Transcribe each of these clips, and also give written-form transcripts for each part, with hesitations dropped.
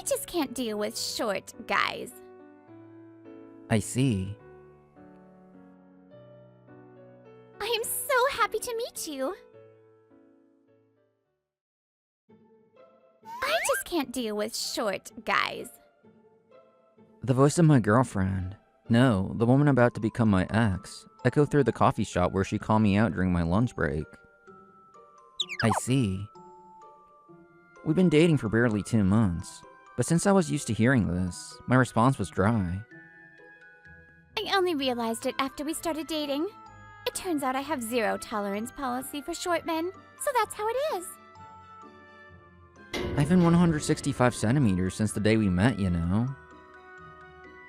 just can't deal with short guys. I see. I am so happy to meet you. I just can't deal with short guys. The voice of my girlfriend. No, the woman about to become my ex. Echo through the coffee shop where she called me out during my lunch break. I see. We've been dating for barely 2 months, but since I was used to hearing this, my response was dry. I only realized it after we started dating. It turns out I have zero tolerance policy for short men, so that's how it is. I've been 165 centimeters since the day we met, you know.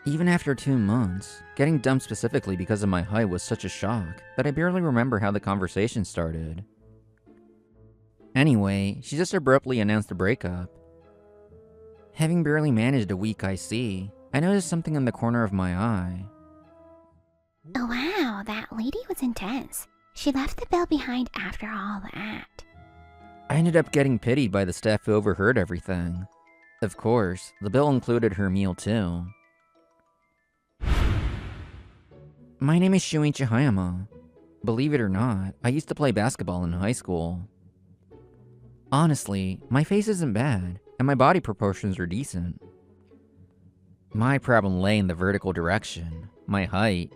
Even after 2 months, getting dumped specifically because of my height was such a shock that I barely remember how the conversation started. Anyway, she just abruptly announced a breakup. Having barely managed a week IC, I noticed something in the corner of my eye. Oh wow, that lady was intense. She left the bill behind after all that. I ended up getting pitied by the staff who overheard everything. Of course, the bill included her meal too. My name is Shuichi Hayama. Believe it or not, I used to play basketball in high school. Honestly, my face isn't bad, and my body proportions are decent. My problem lay in the vertical direction, my height.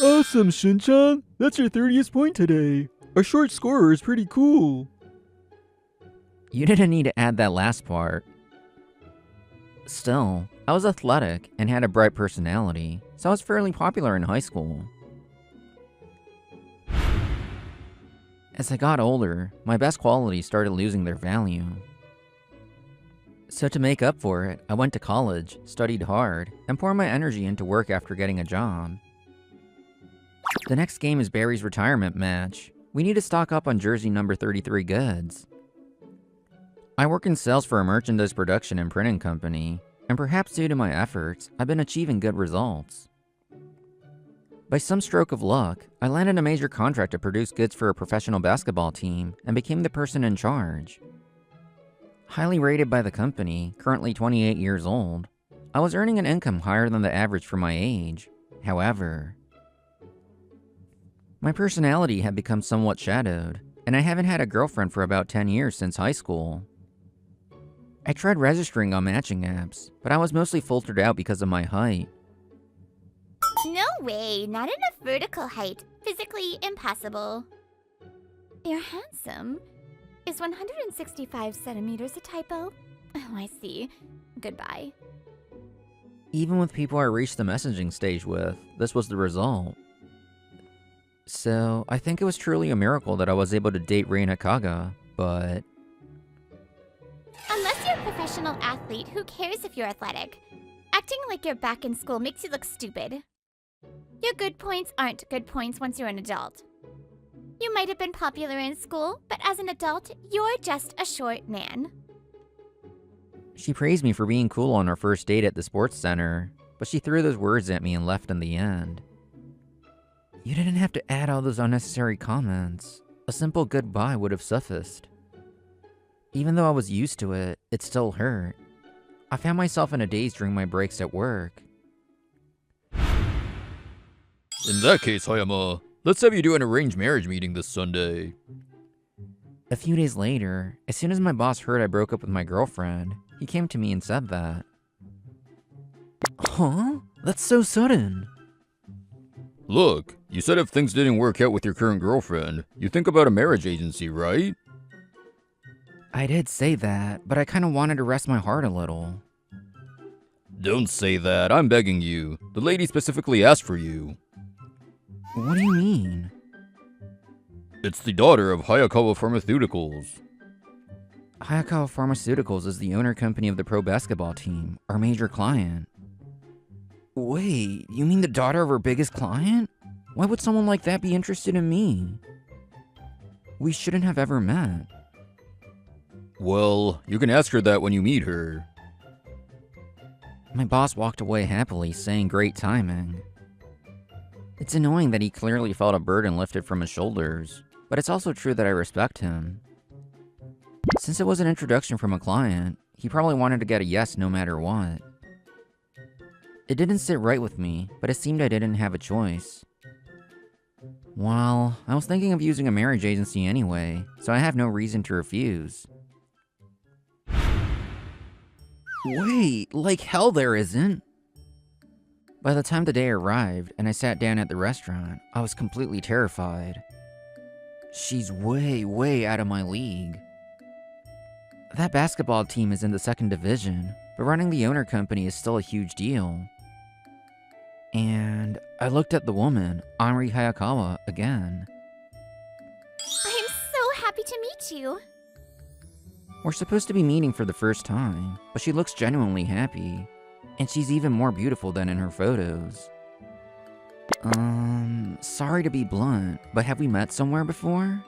Awesome, Shin-chan! That's your 30th point today. A short scorer is pretty cool. You didn't need to add that last part. Still, I was athletic and had a bright personality, so I was fairly popular in high school. As I got older, my best qualities started losing their value. So to make up for it, I went to college, studied hard, and poured my energy into work after getting a job. The next game is Barry's retirement match. We need to stock up on jersey number 33 goods. I work in sales for a merchandise production and printing company, and perhaps due to my efforts, I've been achieving good results. By some stroke of luck, I landed a major contract to produce goods for a professional basketball team and became the person in charge. Highly rated by the company, currently 28 years old, I was earning an income higher than the average for my age. However, my personality had become somewhat shadowed, and I haven't had a girlfriend for about 10 years since high school. I tried registering on matching apps, but I was mostly filtered out because of my height. No way, not enough vertical height. Physically impossible. You're handsome. Is 165 centimeters a typo? Oh, I see. Goodbye. Even with people I reached the messaging stage with, this was the result. So, I think it was truly a miracle that I was able to date Reina Kaga, but... Unless you're a professional athlete, who cares if you're athletic? Acting like you're back in school makes you look stupid. Your good points aren't good points once you're an adult. You might have been popular in school, but as an adult, you're just a short man. She praised me for being cool on our first date at the sports center, but she threw those words at me and left in the end. You didn't have to add all those unnecessary comments. A simple goodbye would have sufficed. Even though I was used to it, it still hurt. I found myself in a daze during my breaks at work. In that case, Hayama, let's have you do an arranged marriage meeting this Sunday. A few days later, as soon as my boss heard I broke up with my girlfriend, he came to me and said that. Huh? That's so sudden. Look, you said if things didn't work out with your current girlfriend, you'd think about a marriage agency, right? I did say that, but I kinda wanted to rest my heart a little. Don't say that, I'm begging you. The lady specifically asked for you. What do you mean? It's the daughter of Hayakawa Pharmaceuticals. Hayakawa Pharmaceuticals is the owner company of the pro basketball team, our major client. Wait, you mean the daughter of our biggest client? Why would someone like that be interested in me? We shouldn't have ever met. Well, you can ask her that when you meet her. My boss walked away happily, saying great timing. It's annoying that he clearly felt a burden lifted from his shoulders, but it's also true that I respect him. Since it was an introduction from a client, He probably wanted to get a yes no matter what. It didn't sit right with me, but it seemed I didn't have a choice. Well, I was thinking of using a marriage agency anyway, so I have no reason to refuse. Wait, like hell there isn't! By the time the day arrived and I sat down at the restaurant, I was completely terrified. She's way out of my league. That basketball team is in the 2nd division, but running the owner company is still a huge deal. And I looked at the woman, Anri Hayakawa, again. I am so happy to meet you. We're supposed to be meeting for the first time, but she looks genuinely happy. And she's even more beautiful than in her photos. Sorry to be blunt, but have we met somewhere before?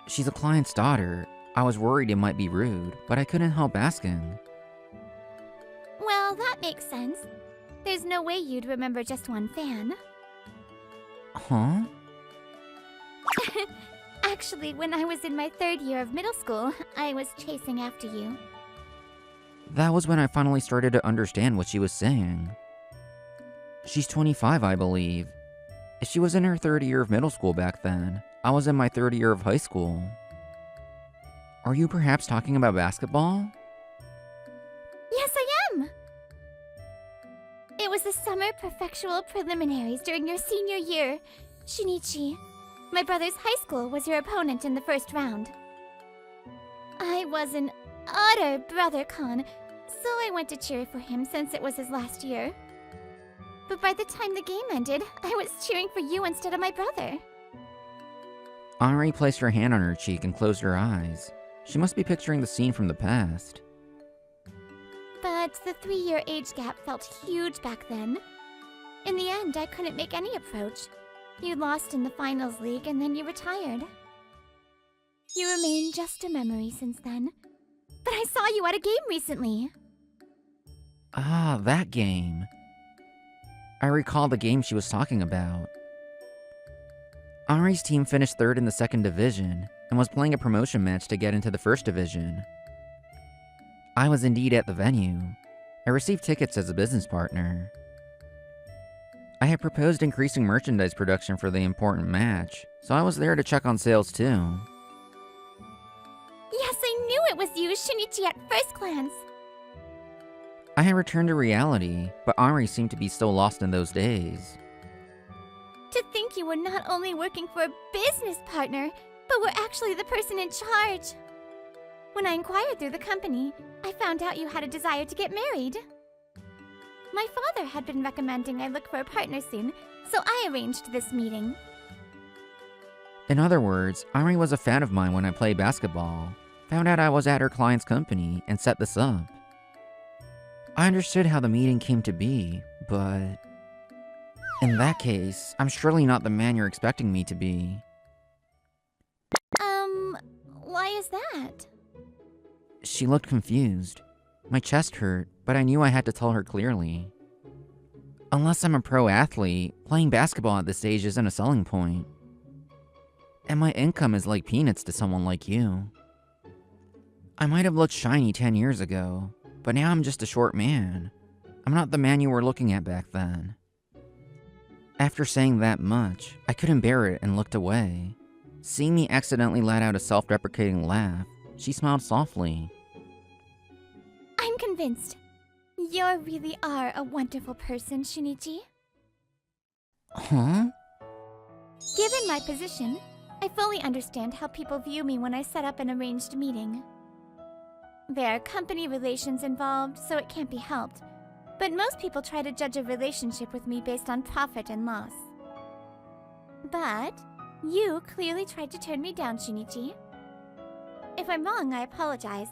She's a client's daughter. I was worried it might be rude, but I couldn't help asking. Well, that makes sense. There's no way you'd remember just one fan. Huh? Actually, when I was in my 3rd year of middle school, I was chasing after you. That was when I finally started to understand what she was saying. She's 25, I believe. If she was in her 3rd year of middle school back then, I was in my 3rd year of high school. Are you perhaps talking about basketball? Yes, I am! It was the summer prefectural preliminaries during your senior year. Shinichi, my brother's high school was your opponent in the 1st round. I was an utter brother con, so I went to cheer for him since it was his last year. But by the time the game ended, I was cheering for you instead of my brother. Anri placed her hand on her cheek and closed her eyes. She must be picturing the scene from the past. But the 3-year age gap felt huge back then. In the end, I couldn't make any approach. You lost in the finals league and then you retired. You remain just a memory since then. But I saw you at a game recently. Ah, that game. I recall the game she was talking about. Anri's team finished 3rd in the 2nd division and was playing a promotion match to get into the 1st division. I was indeed at the venue. I received tickets as a business partner. I had proposed increasing merchandise production for the important match, so I was there to check on sales too. Yes, I knew it was you, Shinichi, at first glance. I had returned to reality, but Anri seemed to be still lost in those days. To think you were not only working for a business partner, but were actually the person in charge. When I inquired through the company, I found out you had a desire to get married. My father had been recommending I look for a partner soon, so I arranged this meeting. In other words, Anri was a fan of mine when I played basketball, found out I was at her client's company, and set this up. I understood how the meeting came to be, but... in that case, I'm surely not the man you're expecting me to be. Why is that? She looked confused. My chest hurt, but I knew I had to tell her clearly. Unless I'm a pro athlete, playing basketball at this age isn't a selling point. And my income is like peanuts to someone like you. I might have looked shiny 10 years ago, but now I'm just a short man. I'm not the man you were looking at back then. After saying that much, I couldn't bear it and looked away. Seeing me accidentally let out a self-deprecating laugh, she smiled softly. I'm convinced. You really are a wonderful person, Shinichi. Huh? Given my position, I fully understand how people view me when I set up an arranged meeting. There are company relations involved, so it can't be helped. But most people try to judge a relationship with me based on profit and loss. But you clearly tried to turn me down, Shinichi. If I'm wrong, I apologize.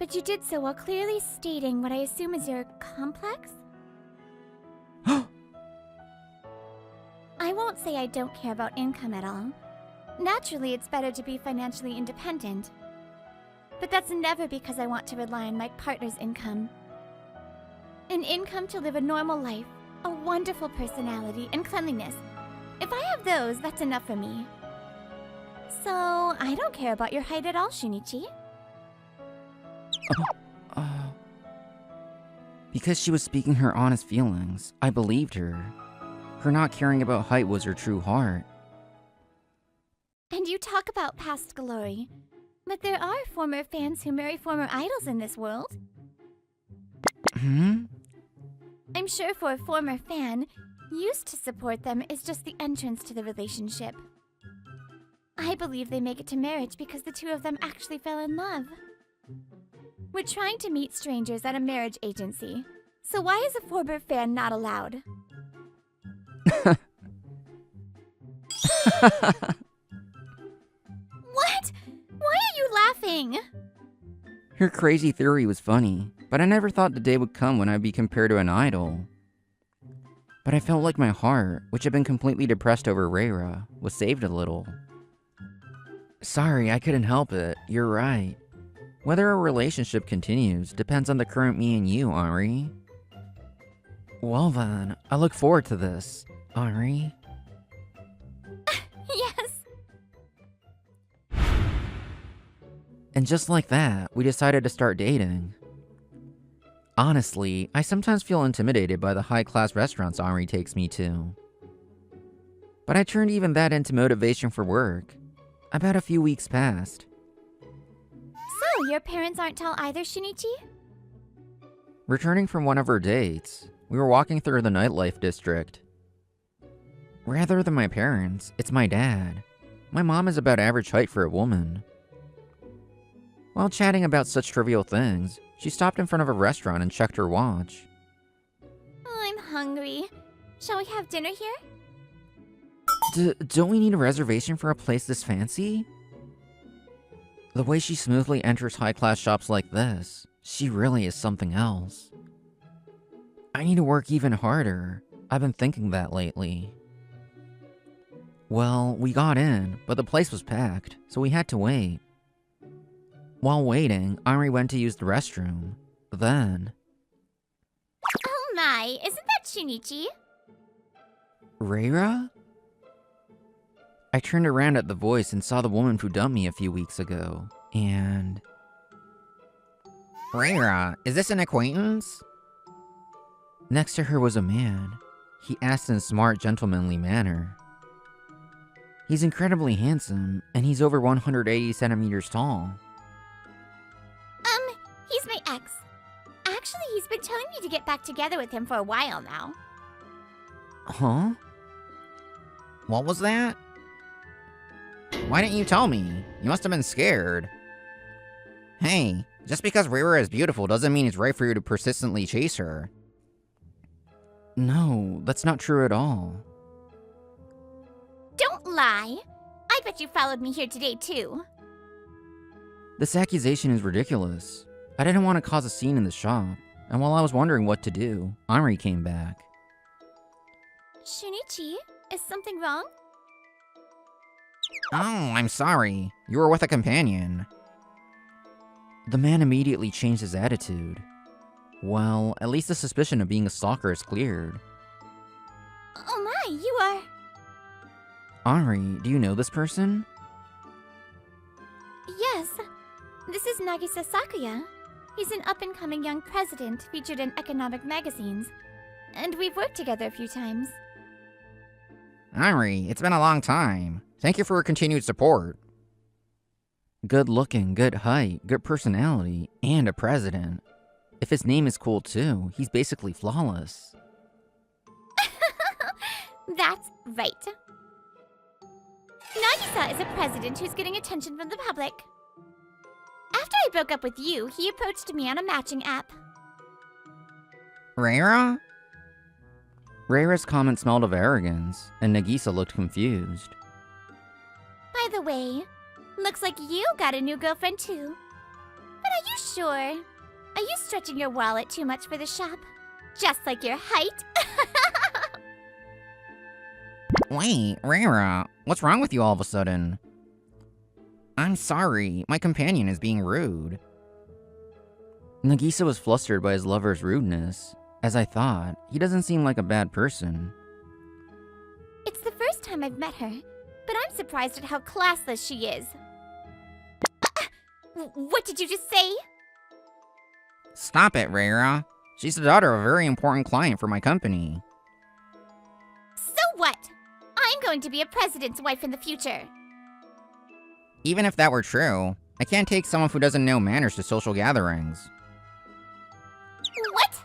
But you did so while clearly stating what I assume is your complex? I won't say I don't care about income at all. Naturally, it's better to be financially independent. But that's never because I want to rely on my partner's income. An income to live a normal life, a wonderful personality, and cleanliness. If I have those, that's enough for me. So, I don't care about your height at all, Shinichi. Because she was speaking her honest feelings, I believed her. Her not caring about height was her true heart. And you talk about past glory, but there are former fans who marry former idols in this world. Hmm? I'm sure for a former fan, used to support them is just the entrance to the relationship. I believe they make it to marriage because the two of them actually fell in love. We're trying to meet strangers at a marriage agency, so why is a former fan not allowed? What? Why are you laughing? Her crazy theory was funny, but I never thought the day would come when I'd be compared to an idol. But I felt like my heart, which had been completely depressed over Reira, was saved a little. Sorry, I couldn't help it. You're right. Whether a relationship continues depends on the current me and you, Henri. Well then, I look forward to this, Henri. Yes. And just like that, we decided to start dating. Honestly, I sometimes feel intimidated by the high-class restaurants Henri takes me to. But I turned even that into motivation for work. About a few weeks passed. So, your parents aren't tall either, Shinichi? Returning from one of our dates, we were walking through the nightlife district. Rather than my parents, it's my dad. My mom is about average height for a woman. While chatting about such trivial things, she stopped in front of a restaurant and checked her watch. I'm hungry. Shall we have dinner here? Don't we need a reservation for a place this fancy? The way she smoothly enters high-class shops like this, she really is something else. I need to work even harder. I've been thinking that lately. Well, we got in, but the place was packed, so we had to wait. While waiting, Henri went to use the restroom. Then... Oh my, isn't that Shinichi? Reira? I turned around at the voice and saw the woman who dumped me a few weeks ago, and... Reira, is this an acquaintance? Next to her was a man. He asked in a smart, gentlemanly manner. He's incredibly handsome, and he's over 180 centimeters tall. He's my ex. Actually, he's been telling me to get back together with him for a while now. Huh? What was that? Why didn't you tell me? You must have been scared. Hey, just because Reira is beautiful doesn't mean it's right for you to persistently chase her. No, that's not true at all. Don't lie. I bet you followed me here today, too. This accusation is ridiculous. I didn't want to cause a scene in the shop, and while I was wondering what to do, Henri came back. Shinichi, is something wrong? Oh, I'm sorry. You were with a companion. The man immediately changed his attitude. Well, at least the suspicion of being a stalker is cleared. Oh my, you are... Henri, do you know this person? Yes. This is Nagisa Sakuya. He's an up-and-coming young president featured in economic magazines. And we've worked together a few times. Henri, it's been a long time. Thank you for your continued support. Good looking, good height, good personality, and a president. If his name is cool too, he's basically flawless. That's right. Nagisa is a president who's getting attention from the public. After I broke up with you, he approached me on a matching app. Reira? Reira's comment smelled of arrogance, and Nagisa looked confused. By the way, looks like you got a new girlfriend too. But are you sure? Are you stretching your wallet too much for the shop? Just like your height? Wait, Reira, what's wrong with you all of a sudden? I'm sorry, my companion is being rude. Nagisa was flustered by his lover's rudeness. As I thought, he doesn't seem like a bad person. It's the first time I've met her, but I'm surprised at how classless she is. What did you just say? Stop it, Reira. She's the daughter of a very important client for my company. So what? I'm going to be a president's wife in the future. Even if that were true, I can't take someone who doesn't know manners to social gatherings. What?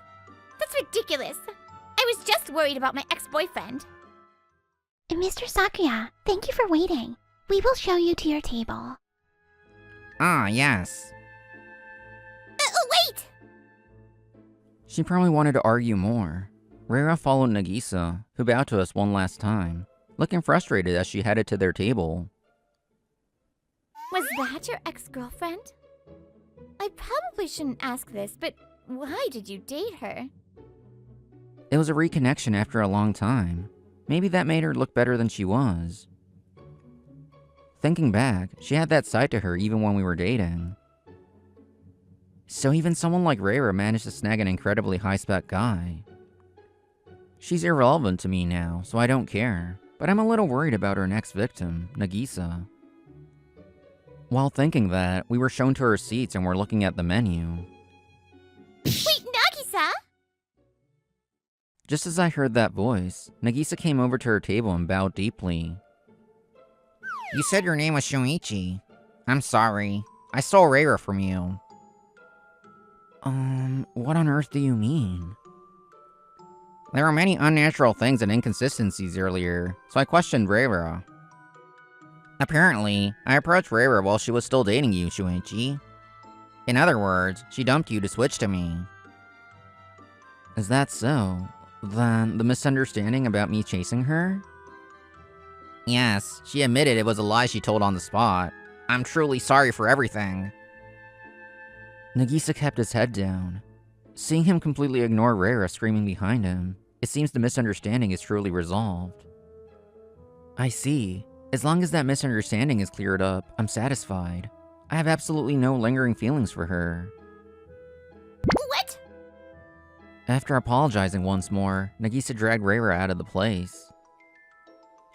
That's ridiculous. I was just worried about my ex-boyfriend. Mr. Sakuya, thank you for waiting. We will show you to your table. Ah, yes. Wait! She probably wanted to argue more. Reira followed Nagisa, who bowed to us one last time, looking frustrated as she headed to their table. Was that your ex-girlfriend? I probably shouldn't ask this, but why did you date her? It was a reconnection after a long time. Maybe that made her look better than she was. Thinking back, she had that side to her even when we were dating. So even someone like Reira managed to snag an incredibly high-spec guy. She's irrelevant to me now, so I don't care, but I'm a little worried about her next victim, Nagisa. While thinking that, we were shown to our seats and were looking at the menu. Wait, Nagisa? Just as I heard that voice, Nagisa came over to her table and bowed deeply. You said your name was Shuichi. I'm sorry. I stole Reira from you. What on earth do you mean? There were many unnatural things and inconsistencies earlier, so I questioned Reira. Apparently, I approached Reira while she was still dating you, Shuichi. In other words, she dumped you to switch to me. Is that so? Then the misunderstanding about me chasing her? Yes, she admitted it was a lie she told on the spot. I'm truly sorry for everything. Nagisa kept his head down. Seeing him completely ignore Reira screaming behind him, it seems the misunderstanding is truly resolved. I see. As long as that misunderstanding is cleared up, I'm satisfied. I have absolutely no lingering feelings for her. What? After apologizing once more, Nagisa dragged Reira out of the place.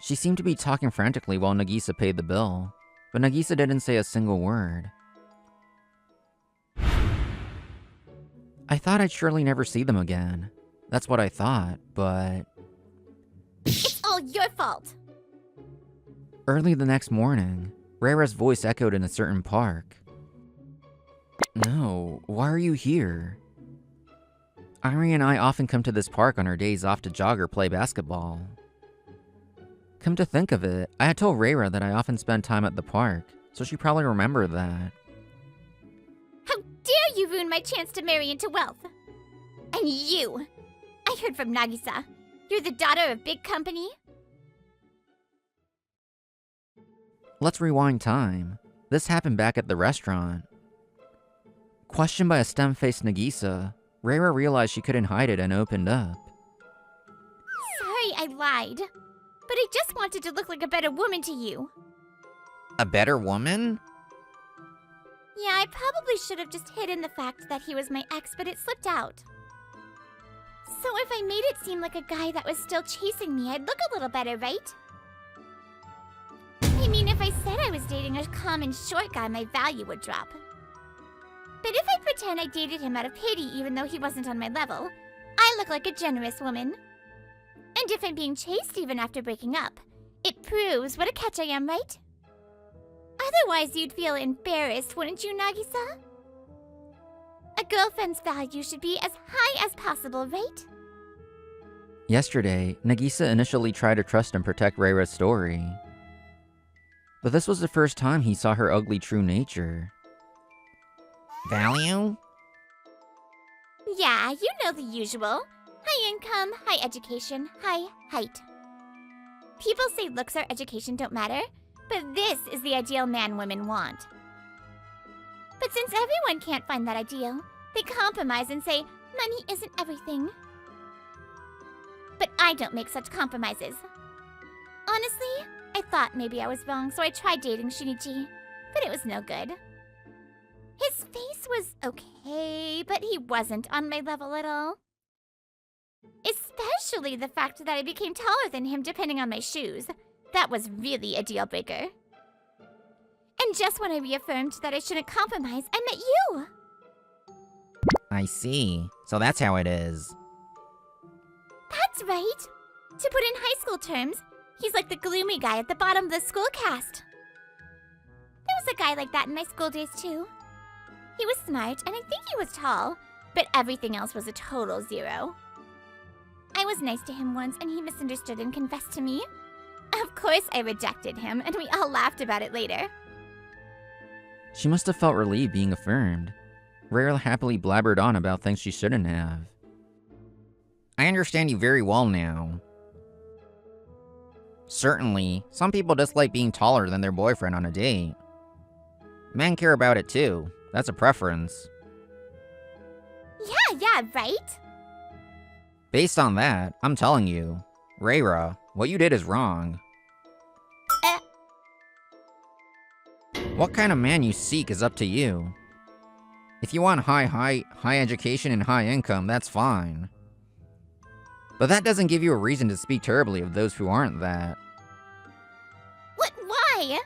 She seemed to be talking frantically while Nagisa paid the bill, but Nagisa didn't say a single word. I thought I'd surely never see them again. That's what I thought, but... It's all your fault. Early the next morning, Reira's voice echoed in a certain park. No, why are you here? Ari and I often come to this park on our days off to jog or play basketball. Come to think of it, I had told Reira that I often spend time at the park, so she probably remembered that. How dare you ruin my chance to marry into wealth? And you! I heard from Nagisa. You're the daughter of big company? Let's rewind time. This happened back at the restaurant. Questioned by a stem-faced Nagisa, Reira realized she couldn't hide it and opened up. Sorry I lied. But I just wanted to look like a better woman to you. A better woman? Yeah, I probably should have just hidden the fact that he was my ex, but it slipped out. So if I made it seem like a guy that was still chasing me, I'd look a little better, right? I mean, if I said I was dating a common short guy, my value would drop. But if I pretend I dated him out of pity even though he wasn't on my level, I look like a generous woman. And if I'm being chased even after breaking up, it proves what a catch I am, right? Otherwise, you'd feel embarrassed, wouldn't you, Nagisa? A girlfriend's value should be as high as possible, right? Yesterday, Nagisa initially tried to trust and protect Reira's story. But this was the first time he saw her ugly true nature. Value? Yeah, you know the usual. High income, high education, high height. People say looks or education don't matter, but this is the ideal man women want. But since everyone can't find that ideal, they compromise and say money isn't everything. But I don't make such compromises. Honestly, I thought maybe I was wrong, so I tried dating Shinichi, but it was no good. His face was okay, but he wasn't on my level at all. Especially the fact that I became taller than him depending on my shoes. That was really a deal breaker. And just when I reaffirmed that I shouldn't compromise, I met you! I see. So that's how it is. That's right. To put in high school terms, he's like the gloomy guy at the bottom of the school cast. There was a guy like that in my school days, too. He was smart, and I think he was tall, but everything else was a total zero. I was nice to him once, and he misunderstood and confessed to me. Of course, I rejected him, and we all laughed about it later. She must have felt relieved being affirmed. Rara happily blabbered on about things she shouldn't have. I understand you very well now. Certainly, some people dislike being taller than their boyfriend on a date. Men care about it too. That's a preference. Yeah, right? Based on that, I'm telling you, Rara, what you did is wrong. What kind of man you seek is up to you. If you want high education and high income, that's fine. But that doesn't give you a reason to speak terribly of those who aren't that. What? Why?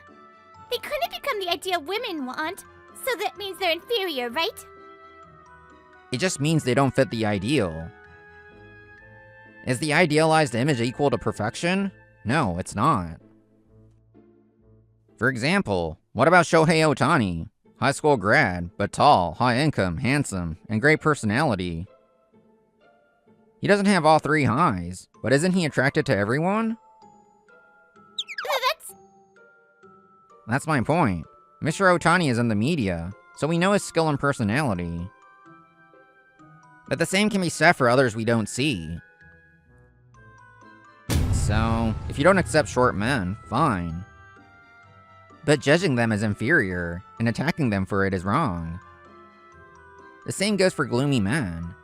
They couldn't become the ideal women want, so that means they're inferior, right? It just means they don't fit the ideal. Is the idealized image equal to perfection? No, it's not. For example, what about Shohei Ohtani? High school grad, but tall, high income, handsome, and great personality. He doesn't have all three highs, but isn't he attracted to everyone? That's my point. Mr. Ohtani is in the media, so we know his skill and personality. But the same can be said for others we don't see. So, if you don't accept short men, fine. But judging them as inferior and attacking them for it is wrong. The same goes for gloomy men.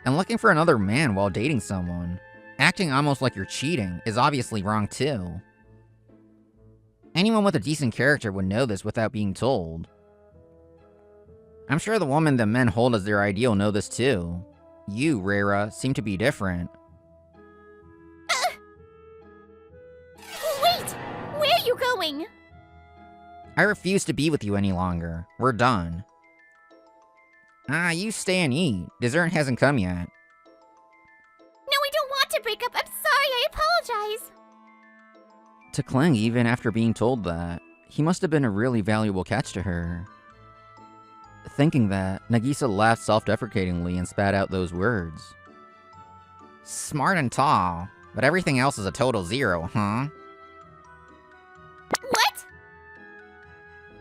And looking for another man while dating someone, acting almost like you're cheating, is obviously wrong too. Anyone with a decent character would know this without being told. I'm sure the women that men hold as their ideal know this too. You, Rara, seem to be different. Wait! Where are you going? I refuse to be with you any longer. We're done. You stay and eat. Dessert hasn't come yet. No, I don't want to break up. I'm sorry. I apologize. To cling even after being told that, he must have been a really valuable catch to her. Thinking that, Nagisa laughed self-deprecatingly and spat out those words. Smart and tall, but everything else is a total zero, huh? What?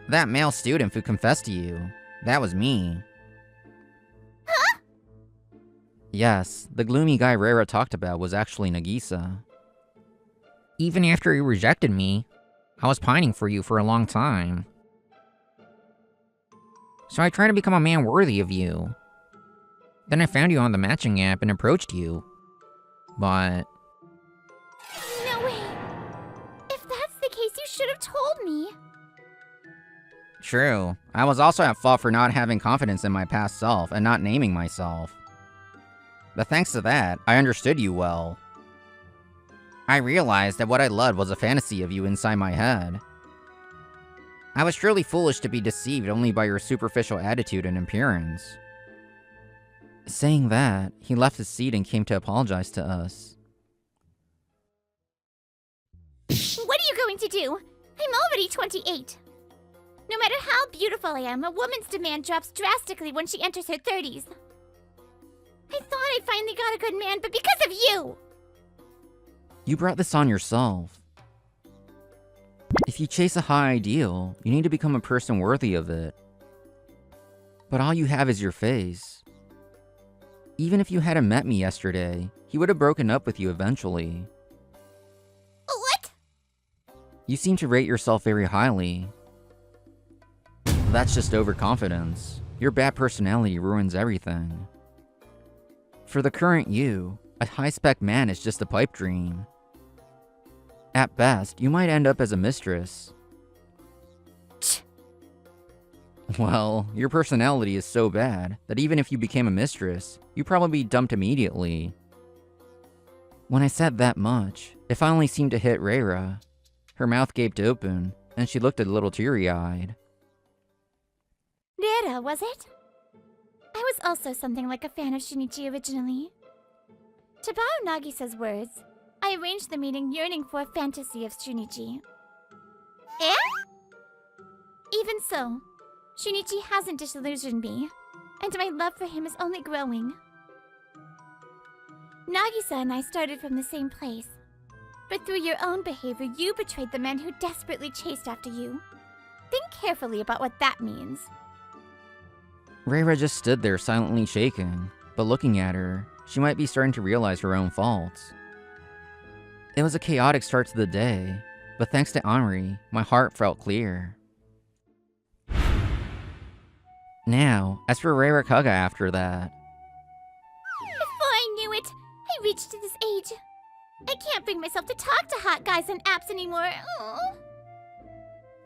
That male student who confessed to you, that was me. Huh? Yes, the gloomy guy Rara talked about was actually Nagisa. Even after you rejected me, I was pining for you for a long time. So I tried to become a man worthy of you. Then I found you on the matching app and approached you. But... No way. If that's the case, you should have told me. True. I was also at fault for not having confidence in my past self and not naming myself. But thanks to that, I understood you well. I realized that what I loved was a fantasy of you inside my head. I was truly foolish to be deceived only by your superficial attitude and appearance. Saying that, he left his seat and came to apologize to us. What are you going to do? I'm already 28. No matter how beautiful I am, a woman's demand drops drastically when she enters her 30s. I thought I finally got a good man, but because of you! You brought this on yourself. If you chase a high ideal, you need to become a person worthy of it. But all you have is your face. Even if you hadn't met me yesterday, he would have broken up with you eventually. What? You seem to rate yourself very highly. That's just overconfidence. Your bad personality ruins everything. For the current you, a high-spec man is just a pipe dream. At best, you might end up as a mistress. Well, your personality is so bad that even if you became a mistress, you'd probably be dumped immediately. When I said that much, it finally seemed to hit Rara. Her mouth gaped open, and she looked a little teary-eyed. Rara, was it? I was also something like a fan of Shinichi originally. To borrow Nagisa's words, I arranged the meeting yearning for a fantasy of Shinichi. Eh? Even so, Shinichi hasn't disillusioned me, and my love for him is only growing. Nagisa and I started from the same place, but through your own behavior, you betrayed the man who desperately chased after you. Think carefully about what that means. Reira just stood there silently shaking, but looking at her, she might be starting to realize her own faults. It was a chaotic start to the day, but thanks to Henri, my heart felt clear. Now, as for Reira Kaga after that, Before I knew it, I reached this age. I can't bring myself to talk to hot guys on apps anymore. Aw.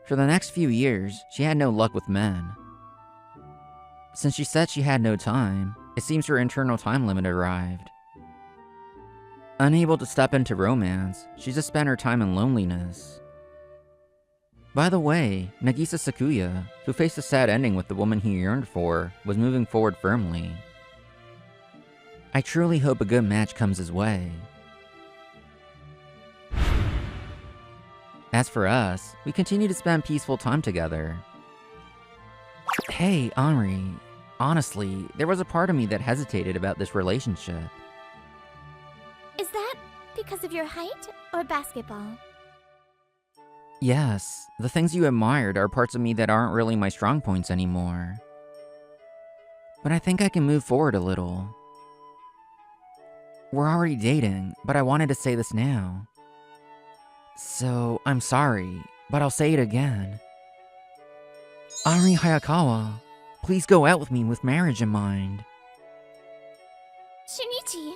for the next few years, she had no luck with men. Since she said she had no time, it seems her internal time limit arrived. Unable to step into romance, she just spent her time in loneliness. By the way, Nagisa Sakuya, who faced a sad ending with the woman he yearned for, was moving forward firmly. I truly hope a good match comes his way. As for us, we continue to spend peaceful time together. Hey, Henri, honestly, there was a part of me that hesitated about this relationship. Is that because of your height or basketball? Yes, the things you admired are parts of me that aren't really my strong points anymore. But I think I can move forward a little. We're already dating, but I wanted to say this now. So, I'm sorry, but I'll say it again. Henri Hayakawa, please go out with me with marriage in mind. Shinichi,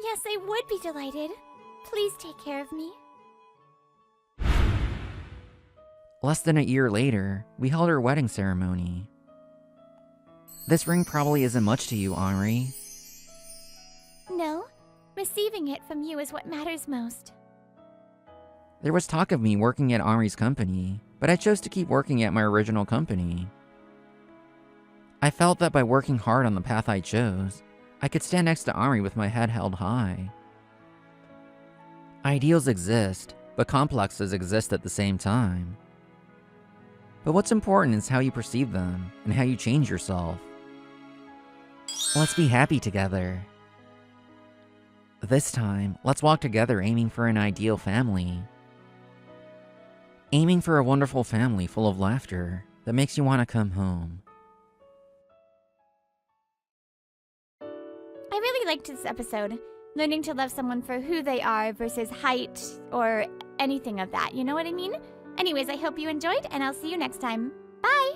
yes, I would be delighted. Please take care of me. Less than a year later, we held our wedding ceremony. This ring probably isn't much to you, Henri. No, receiving it from you is what matters most. There was talk of me working at Henri's company, but I chose to keep working at my original company. I felt that by working hard on the path I chose, I could stand next to Henri with my head held high. Ideals exist, but complexes exist at the same time. But what's important is how you perceive them and how you change yourself. Let's be happy together. This time, let's walk together aiming for an ideal family. Aiming for a wonderful family full of laughter that makes you want to come home. I really liked this episode. Learning to love someone for who they are versus height or anything of that. You know what I mean? Anyways, I hope you enjoyed, and I'll see you next time. Bye!